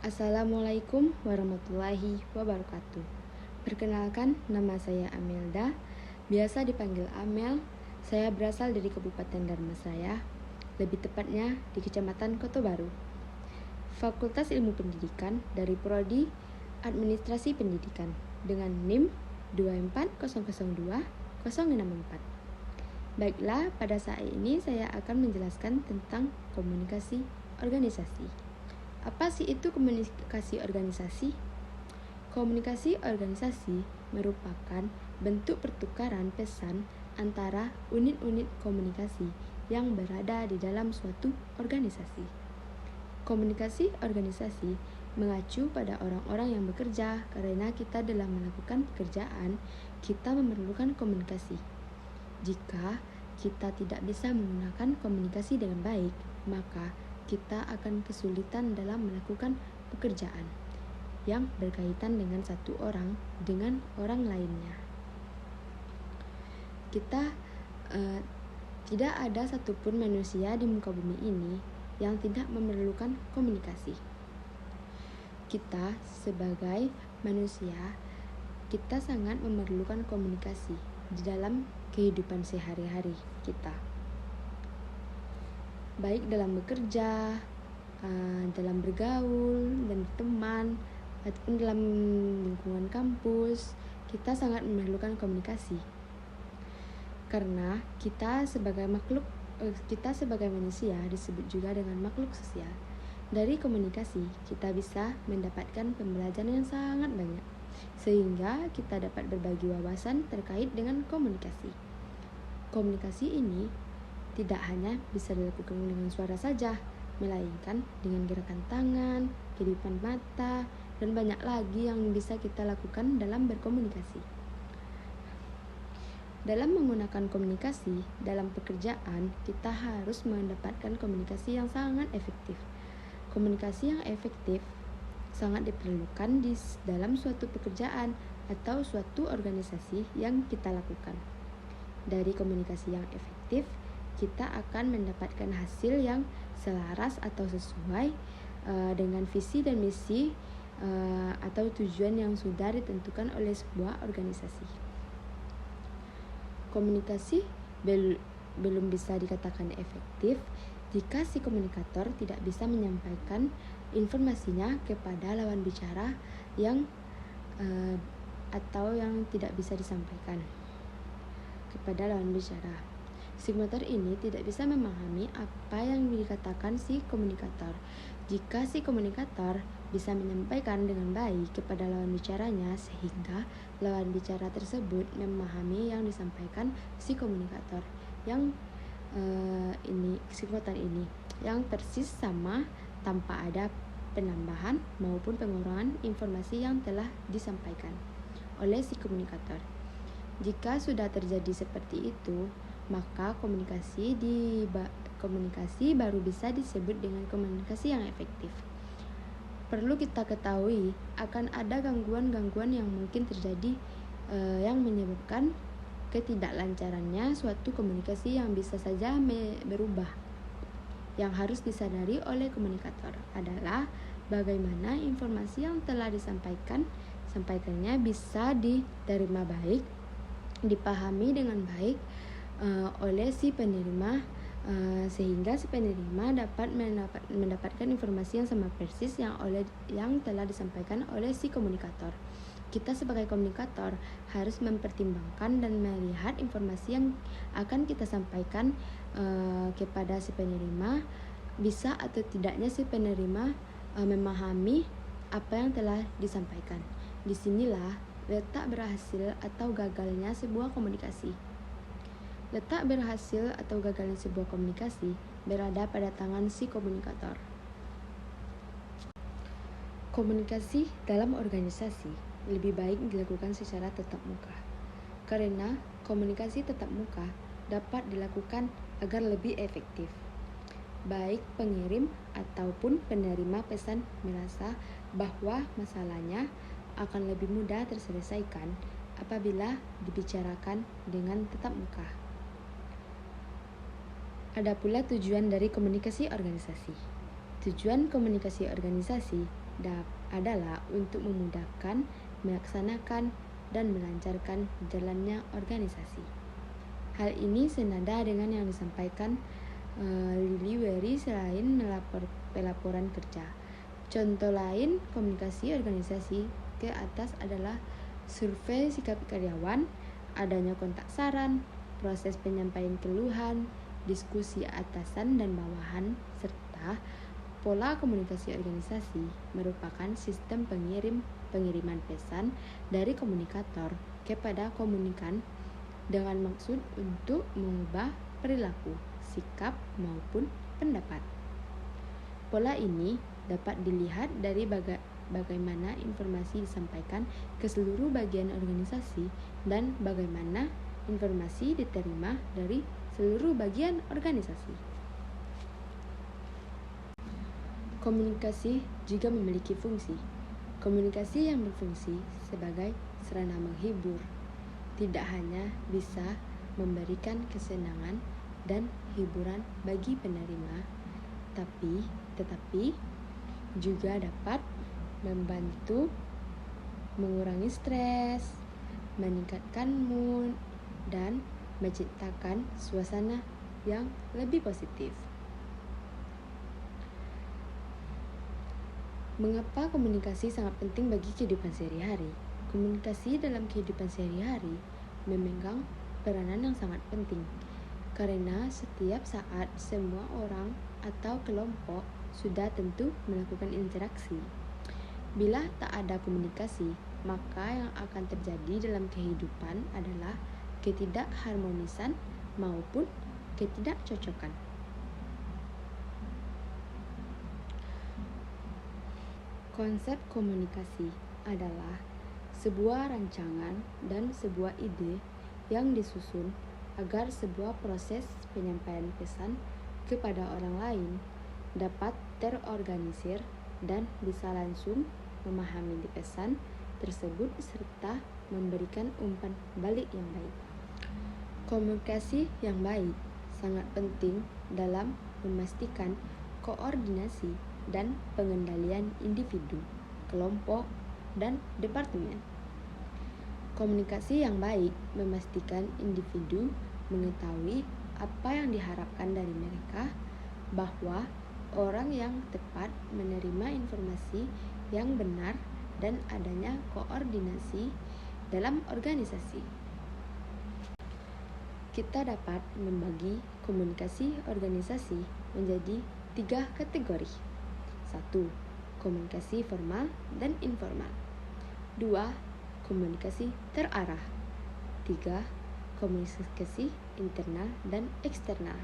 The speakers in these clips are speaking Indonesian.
Assalamualaikum warahmatullahi wabarakatuh. Perkenalkan, nama saya Amelda, biasa dipanggil Amel. Saya berasal dari Kabupaten Dharmasraya, lebih tepatnya di Kecamatan Kota Baru. Fakultas Ilmu Pendidikan dari Prodi Administrasi Pendidikan dengan NIM 24002-064. Baiklah, pada saat ini saya akan menjelaskan tentang komunikasi organisasi. Apa sih itu komunikasi organisasi? Komunikasi organisasi merupakan bentuk pertukaran pesan antara unit-unit komunikasi yang berada di dalam suatu organisasi. Komunikasi organisasi mengacu pada orang-orang yang bekerja, karena kita dalam melakukan pekerjaan, kita memerlukan komunikasi. Jika kita tidak bisa menggunakan komunikasi dengan baik, maka kita akan kesulitan dalam melakukan pekerjaan yang berkaitan dengan satu orang dengan orang lainnya. Tidak ada satupun manusia di muka bumi ini yang tidak memerlukan komunikasi. Kita sebagai manusia, kita sangat memerlukan komunikasi di dalam kehidupan sehari-hari kita, baik dalam bekerja, dalam bergaul dan berteman, ataupun dalam lingkungan kampus. Kita sangat memerlukan komunikasi karena kita sebagai manusia disebut juga dengan makhluk sosial. Dari komunikasi kita bisa mendapatkan pembelajaran yang sangat banyak, sehingga kita dapat berbagi wawasan terkait dengan komunikasi. Komunikasi ini tidak hanya bisa dilakukan dengan suara saja, melainkan dengan gerakan tangan, kedipan mata, dan banyak lagi yang bisa kita lakukan dalam berkomunikasi. Dalam menggunakan komunikasi dalam pekerjaan, kita harus mendapatkan komunikasi yang sangat efektif. Komunikasi yang efektif sangat diperlukan di dalam suatu pekerjaan atau suatu organisasi yang kita lakukan. Dari komunikasi yang efektif, kita akan mendapatkan hasil yang selaras atau sesuai dengan visi dan misi atau tujuan yang sudah ditentukan oleh sebuah organisasi. Komunikasi belum bisa dikatakan efektif jika si komunikator tidak bisa menyampaikan informasinya kepada lawan bicara atau yang tidak bisa disampaikan kepada lawan bicara. Si komunikator ini tidak bisa memahami apa yang dikatakan si komunikator. Jika si komunikator bisa menyampaikan dengan baik kepada lawan bicaranya, sehingga lawan bicara tersebut memahami yang disampaikan si komunikator yang yang persis sama tanpa ada penambahan maupun pengurangan informasi yang telah disampaikan oleh si komunikator. Jika sudah terjadi seperti itu, maka komunikasi baru bisa disebut dengan komunikasi yang efektif. Perlu kita ketahui akan ada gangguan-gangguan yang mungkin terjadi yang menyebabkan ketidaklancarannya suatu komunikasi yang bisa saja berubah. Yang harus disadari oleh komunikator adalah bagaimana informasi yang telah disampaikannya bisa diterima baik, dipahami dengan baik oleh si penerima, sehingga si penerima dapat mendapatkan informasi yang sama persis yang telah disampaikan oleh si komunikator. Kita sebagai komunikator harus mempertimbangkan dan melihat informasi yang akan kita sampaikan kepada si penerima, bisa atau tidaknya si penerima memahami apa yang telah disampaikan. Disinilah letak berhasil atau gagalnya sebuah komunikasi. Letak berhasil atau gagalnya sebuah komunikasi berada pada tangan si komunikator. Komunikasi dalam organisasi lebih baik dilakukan secara tatap muka, karena komunikasi tatap muka dapat dilakukan agar lebih efektif. Baik pengirim ataupun penerima pesan merasa bahwa masalahnya akan lebih mudah terselesaikan apabila dibicarakan dengan tatap muka. Ada pula tujuan dari komunikasi organisasi. Tujuan komunikasi organisasi adalah untuk memudahkan, melaksanakan, dan melancarkan jalannya organisasi. Hal ini senada dengan yang disampaikan Lili Weri selain pelaporan kerja. Contoh lain komunikasi organisasi ke atas adalah survei sikap karyawan, adanya kontak saran, proses penyampaian keluhan, diskusi atasan dan bawahan, serta pola komunikasi organisasi merupakan sistem pengiriman pesan dari komunikator kepada komunikan dengan maksud untuk mengubah perilaku, sikap, maupun pendapat. Pola ini dapat dilihat dari bagaimana informasi disampaikan ke seluruh bagian organisasi dan bagaimana informasi diterima dari seluruh bagian organisasi. Komunikasi juga memiliki fungsi. Komunikasi yang berfungsi sebagai sarana menghibur tidak hanya bisa memberikan kesenangan dan hiburan bagi penerima, tetapi juga dapat membantu mengurangi stres, meningkatkan mood, dan menciptakan suasana yang lebih positif. Mengapa komunikasi sangat penting bagi kehidupan sehari-hari? Komunikasi dalam kehidupan sehari-hari memegang peranan yang sangat penting, karena setiap saat semua orang atau kelompok sudah tentu melakukan interaksi. Bila tak ada komunikasi, maka yang akan terjadi dalam kehidupan adalah ketidakharmonisan maupun ketidakcocokan. Konsep komunikasi adalah sebuah rancangan dan sebuah ide yang disusun agar sebuah proses penyampaian pesan kepada orang lain dapat terorganisir dan bisa langsung memahami pesan tersebut serta memberikan umpan balik yang baik. Komunikasi yang baik sangat penting dalam memastikan koordinasi dan pengendalian individu, kelompok, dan departemen. Komunikasi yang baik memastikan individu mengetahui apa yang diharapkan dari mereka, bahwa orang yang tepat menerima informasi yang benar, dan adanya koordinasi dalam organisasi. Kita dapat membagi komunikasi organisasi menjadi 3 kategori. 1. Komunikasi formal dan informal. 2. Komunikasi terarah. 3. Komunikasi internal dan eksternal.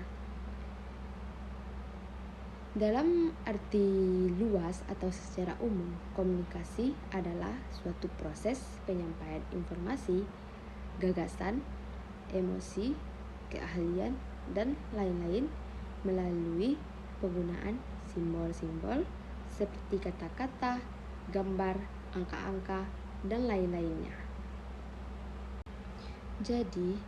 Dalam arti luas atau secara umum, komunikasi adalah suatu proses penyampaian informasi, gagasan, emosi, keahlian, dan lain-lain melalui penggunaan simbol-simbol seperti kata-kata, gambar, angka-angka, dan lain-lainnya. Jadi,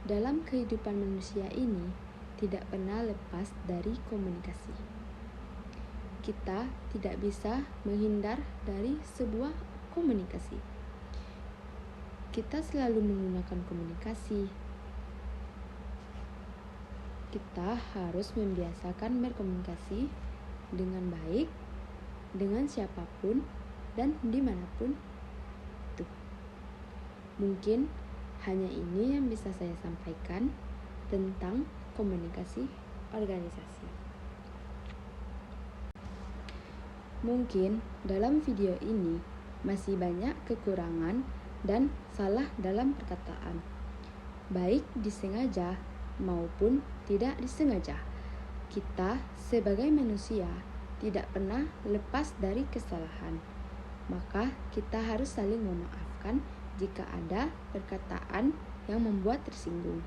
dalam kehidupan manusia ini tidak pernah lepas dari komunikasi. Kita tidak bisa menghindar dari sebuah komunikasi. Kita selalu menggunakan komunikasi. Kita harus membiasakan berkomunikasi dengan baik, dengan siapapun, dan dimanapun itu. Mungkin hanya ini yang bisa saya sampaikan tentang komunikasi organisasi. Mungkin dalam video ini masih banyak kekurangan dan salah dalam perkataan, baik disengaja maupun tidak disengaja. Kita sebagai manusia tidak pernah lepas dari kesalahan, maka kita harus saling memaafkan jika ada perkataan yang membuat tersinggung.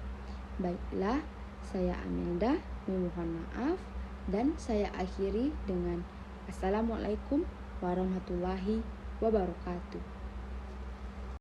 Baiklah, saya Amelda memohon maaf dan saya akhiri dengan Assalamualaikum warahmatullahi wabarakatuh.